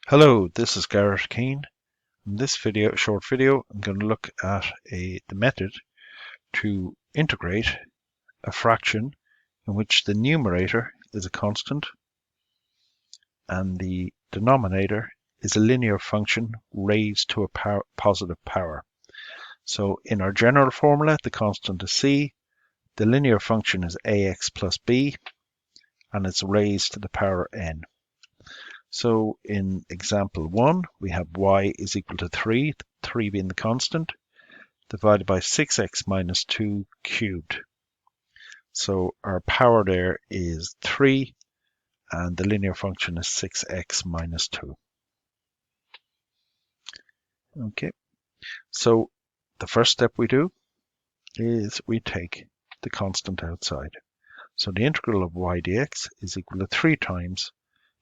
Hello, this is Garrett Keane. In this short video, I'm going to look at the method to integrate a fraction in which the numerator is a constant and the denominator is a linear function raised to a positive power. So in our general formula, the constant is c, the linear function is ax plus b, and it's raised to the power n. So in example 1, we have y is equal to 3, 3 being the constant, divided by 6x minus 2 cubed. So our power there is 3, and the linear function is 6x minus 2. Okay, so the first step we do is we take the constant outside. So the integral of y dx is equal to 3 times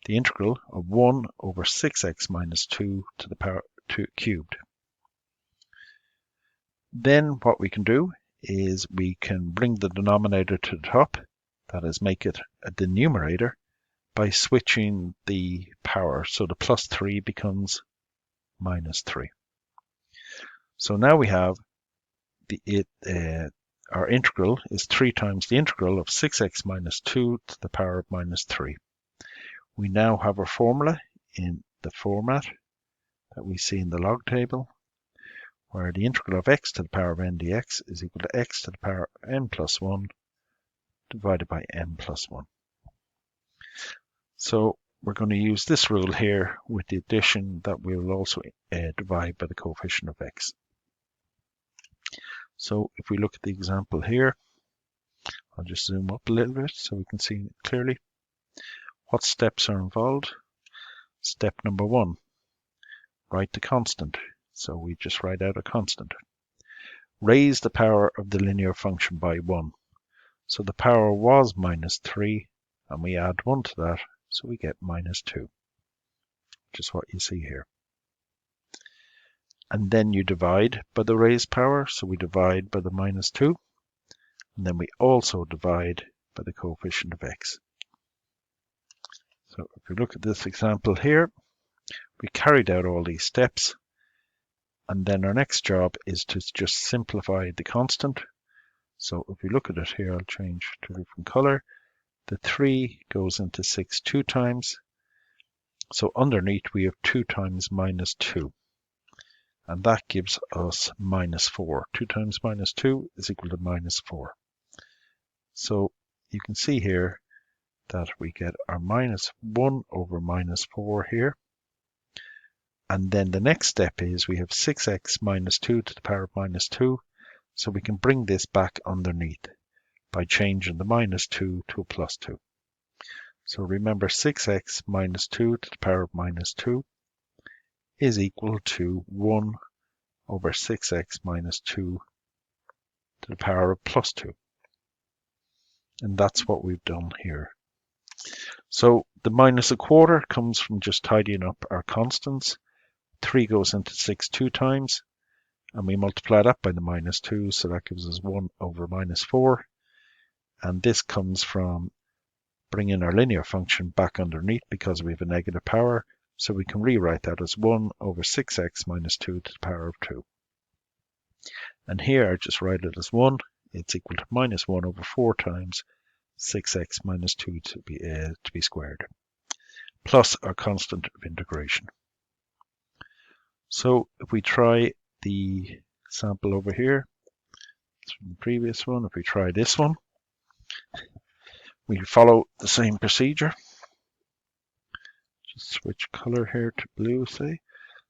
the integral of 1 over 6x minus 2 to the power 2 cubed. Then what we can do is we can bring the denominator to the top, that is, make it the numerator, by switching the power. So the plus 3 becomes minus 3. So now we have our integral is 3 times the integral of 6x minus 2 to the power of minus 3. We now have our formula in the format that we see in the log table, where the integral of x to the power of n dx is equal to x to the power of n plus 1 divided by n plus 1. So we're going to use this rule here with the addition that we will also divide by the coefficient of x. So if we look at the example here, I'll just zoom up a little bit so we can see it clearly. What steps are involved? Step number 1, write the constant. So we just write out a constant. Raise the power of the linear function by 1. So the power was minus 3, and we add 1 to that, so we get minus 2, which is what you see here. And then you divide by the raised power, so we divide by the minus 2, and then we also divide by the coefficient of x. So if we look at this example here, we carried out all these steps, and then our next job is to just simplify the constant. So if we look at it here, I'll change to a different color. The 3 goes into 6 2 times. So underneath we have 2 times minus 2. And that gives us minus 4. 2 times minus 2 is equal to minus 4. So you can see here that we get our minus 1 over minus 4 here. And then the next step is we have 6x minus 2 to the power of minus 2. So we can bring this back underneath by changing the minus 2 to a plus 2. So remember, 6x minus 2 to the power of minus 2 is equal to 1 over 6x minus 2 to the power of plus 2. And that's what we've done here. So the minus a quarter comes from just tidying up our constants. 3 goes into 6 2 times, and we multiply that by the minus 2, so that gives us 1 over minus 4. And this comes from bringing our linear function back underneath because we have a negative power, so we can rewrite that as 1 over 6x minus 2 to the power of 2. And here I just write it as 1. It's equal to minus 1 over 4 times 6x minus 2 to be squared, plus our constant of integration. So if we try the sample over here, it's from the previous one. If we try this one, we follow the same procedure. Just switch color here to blue, say.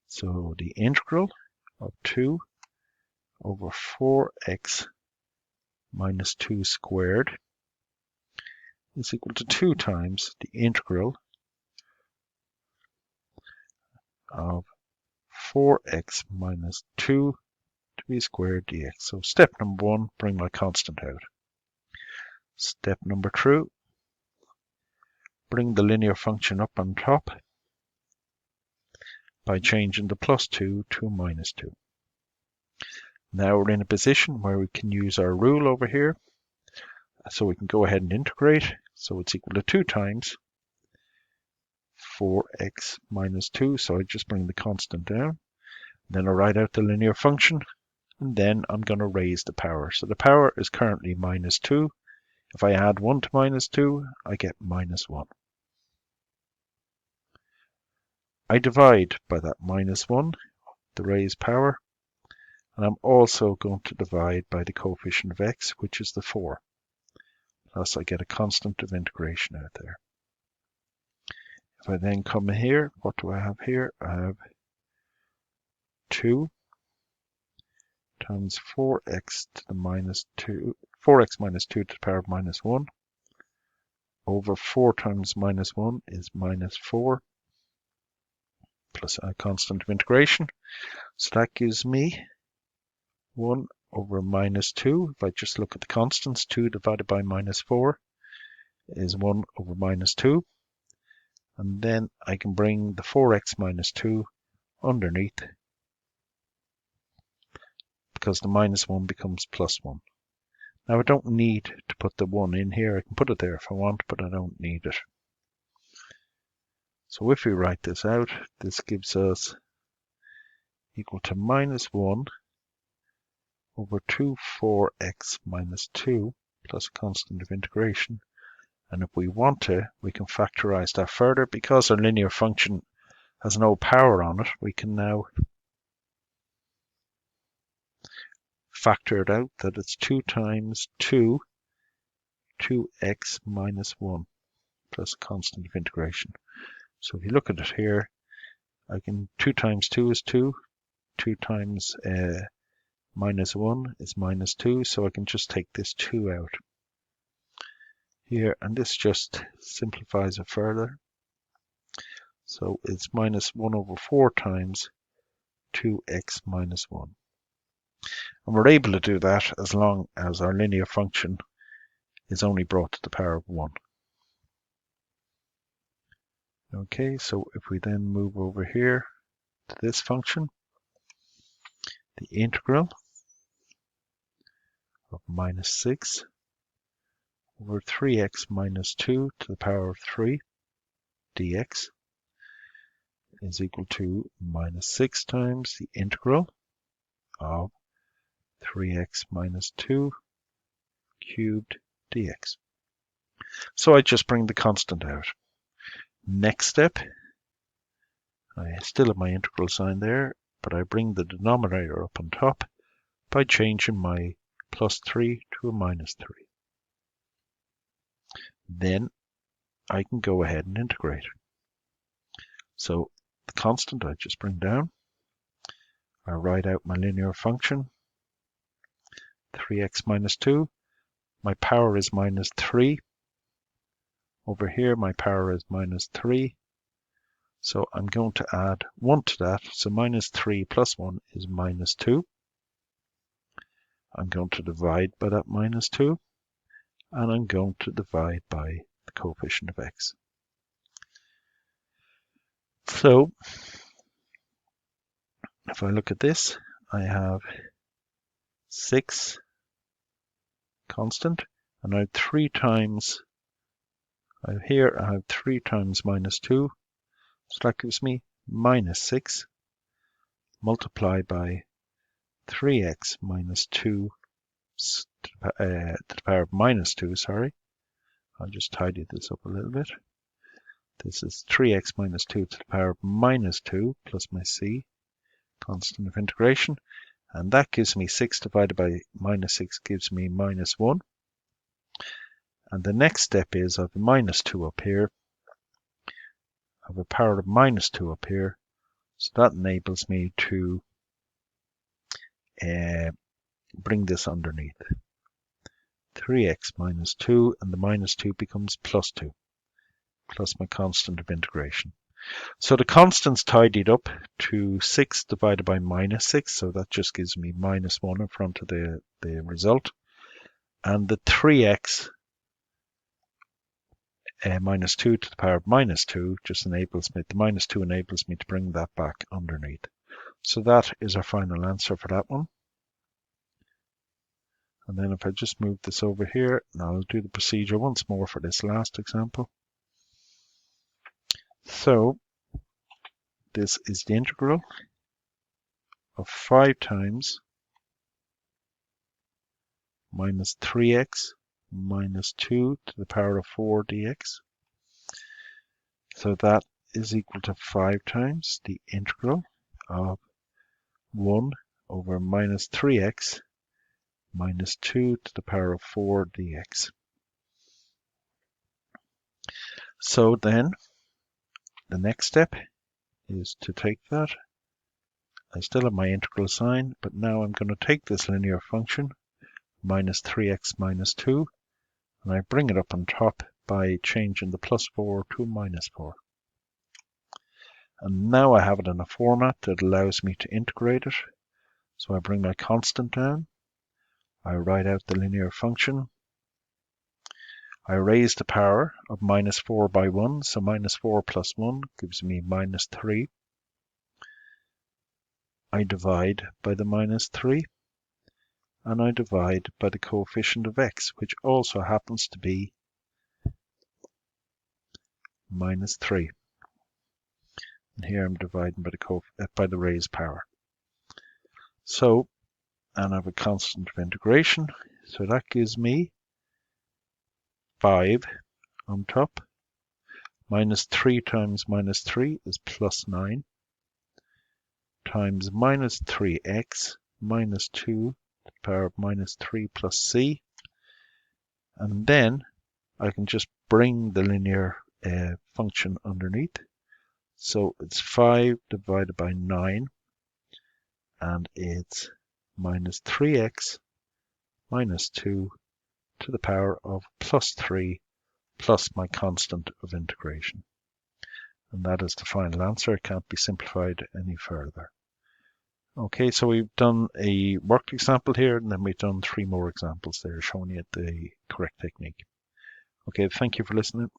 So the integral of 2 over 4x minus 2 squared is equal to 2 times the integral of 4x minus 2 to be squared dx. So step number 1, bring my constant out. Step number 2, bring the linear function up on top by changing the plus 2 to a minus 2. Now we're in a position where we can use our rule over here. So we can go ahead and integrate. So it's equal to 2 times 4x minus 2, so I just bring the constant down. Then I write out the linear function, and then I'm going to raise the power. So the power is currently minus 2. If I add 1 to minus 2, I get minus 1. I divide by that minus 1, the raised power, and I'm also going to divide by the coefficient of x, which is the 4. Thus I get a constant of integration out there. If I then come here, what do I have here? I have 2 times 4x to the minus 2, 4x minus 2 to the power of minus 1, over 4 times minus 1 is minus 4, plus a constant of integration. So that gives me 1 over minus 2. If I just look at the constants, 2 divided by minus 4 is 1 over minus 2. And then I can bring the 4x minus 2 underneath, because the minus 1 becomes plus 1. Now I don't need to put the 1 in here. I can put it there if I want, but I don't need it. So if we write this out, this gives us equal to minus 1 over 2 4x minus 2 plus a constant of integration. And if we want to, we can factorize that further. Because our linear function has no power on it, we can now factor it out that it's 2 times 2, 2x minus 1 plus a constant of integration. So if you look at it here, I can 2 times 2 is 2, 2 times minus 1 is minus 2, so I can just take this 2 out here, and this just simplifies it further. So it's minus 1 over 4 times 2x minus 1. And we're able to do that as long as our linear function is only brought to the power of 1. Okay, so if we then move over here to this function, the integral of minus 6 over 3x minus 2 to the power of 3 dx is equal to minus 6 times the integral of 3x minus 2 cubed dx. So I just bring the constant out. Next step, I still have my integral sign there, but I bring the denominator up on top by changing my plus 3 to a minus 3. Then I can go ahead and integrate. So the constant I just bring down. I write out my linear function, 3x minus 2. My power is minus 3. Over here, my power is minus 3. So I'm going to add 1 to that. So minus 3 plus 1 is minus 2. I'm going to divide by that minus 2. And I'm going to divide by the coefficient of x. So if I look at this, I have 6 constant, and I have 3 times, here I have 3 times minus 2, so that gives me minus 6 multiplied by 3x minus 2 to the power of minus 2, sorry. I'll just tidy this up a little bit. This is 3x minus 2 to the power of minus 2 plus my c, constant of integration. And that gives me 6 divided by minus 6 gives me minus 1. And the next step is I have a minus 2 up here. I have a power of minus 2 up here. So that enables me to bring this underneath. 3x minus 2, and the minus 2 becomes plus 2, plus my constant of integration. So the constant's tidied up to 6 divided by minus 6, so that just gives me minus 1 in front of the result. And the 3x minus 2 to the power of minus 2 just enables me, the minus 2 enables me to bring that back underneath. So that is our final answer for that one. And then if I just move this over here, and I'll do the procedure once more for this last example. So this is the integral of 5 times minus 3x minus 2 to the power of 4 dx. So that is equal to 5 times the integral of 1 over minus 3x minus 2 to the power of 4 dx. So then the next step is to take that. I still have my integral sign, but now I'm going to take this linear function, minus 3x minus 2, and I bring it up on top by changing the plus 4 to minus 4. And now I have it in a format that allows me to integrate it. So I bring my constant down, I write out the linear function, I raise the power of minus 4 by 1, so minus 4 plus 1 gives me minus 3. I divide by the minus 3, and I divide by the coefficient of x, which also happens to be minus 3. And here I'm dividing by the raised power. So, and I have a constant of integration, so that gives me 5 on top. Minus 3 times minus 3 is plus 9, times minus 3x minus 2 to the power of minus 3 plus c. And then I can just bring the linear function underneath. So it's 5 divided by 9, and it's minus 3x minus 2 to the power of plus 3 plus my constant of integration. And that is the final answer. It can't be simplified any further. Okay, so we've done a worked example here, and then we've done 3 more examples there showing you the correct technique. Okay, thank you for listening.